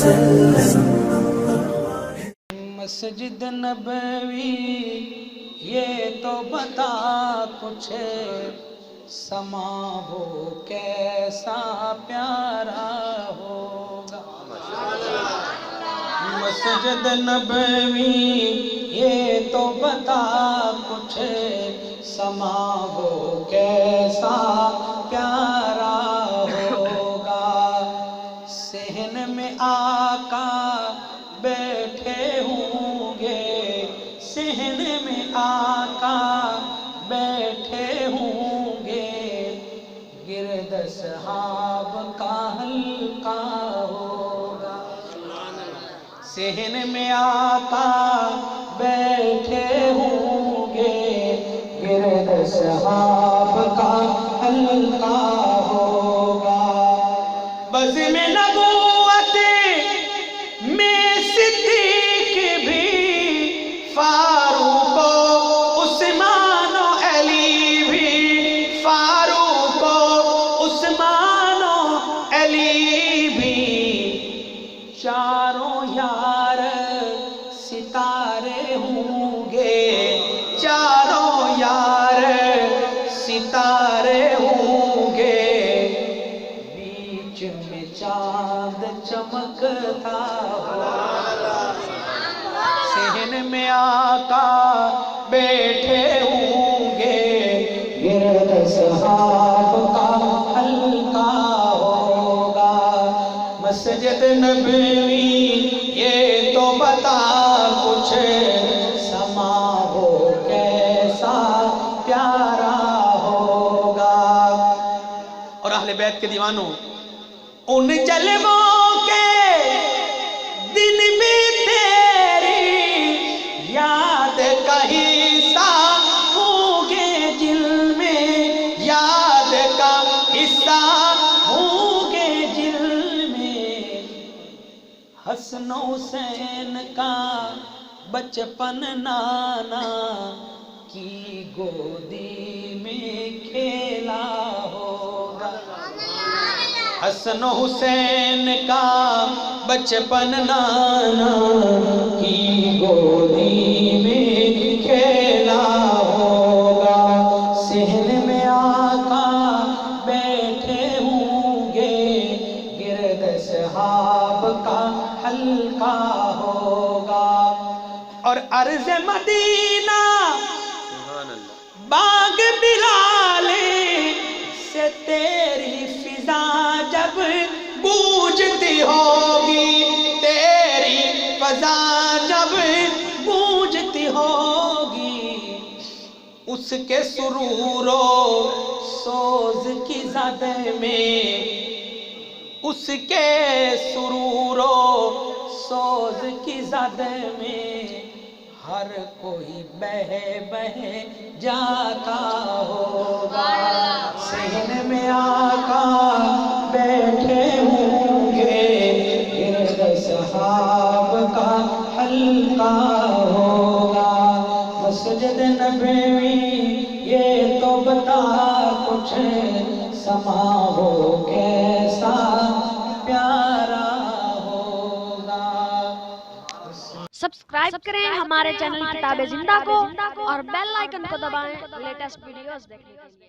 وسلم. مسجد نبوی یہ تو بتا کچھ، سما وہ کیسا پیارا ہوگا. مسجد نبوی یہ تو بتا کچھ، سما وہ کیسا پیارا ہوگا. صحن میں آقا بیٹھے ہوں گے، صحن میں آقا بیٹھے ہوں گے، گرد اصحاب کا حلقہ ہوگا. صحن میں آقا بیٹھے ہوں گے، گرد اصحاب کا حلقہ ہوگا. بزم نبوت میں صدیق بھی، فاروق و عثمان و علی بھی، فاروق و عثمان و علی بھی، چاروں یار ستارے ہوں گے، چاروں یار ستارے ہوں گے، بیچ میں چاند چمکتا ہوگا. صحن میں آقا بیٹھے ہوں گے، گرد اصحاب کا حلقہ ہوگا. مسجد نبوی یہ تو بتا کچھ، سما وہ کیسا پیارا ہوگا. اور اہل بیت کے دیوانوں، ان جلووں کے دن بھی تیری یاد کا حصہ ہوں گے، دل میں یاد کا حصہ ہوں گے دل میں. حسن و حسین کا بچپن نانا کی گودی میں کھیلا ہوگا. حسن و حسین کا بچپن نانا کی گودی میں کھیلا ہوگا. صحن میں آقا بیٹھے ہوں گے، گرد اصحاب کا حلقہ ہوگا. اور عرض مدینہ باغ بلال سے تیری فضا جب گونجتی ہوگی، تیری فضا جب گونجتی ہوگی، اس کے سرور و سوز کی زد میں، اس کے سرور و سوز کی زد میں، ہر کوئی بہہ بہہ جاتا ہوگا. صحن میں آقا بیٹھے ہوں گے، گرد اصحاب کا حلقہ ہوگا. مسجد نبوی یہ تو بتا کچھ، سما وہ کیسا پیارا ہوگا. سبسکرائب کریں ہمارے چینل کتاب زندہ کو اور بیل آئیکن کو دبائیں لیٹسٹ ویڈیوز دیکھنے کے لیے.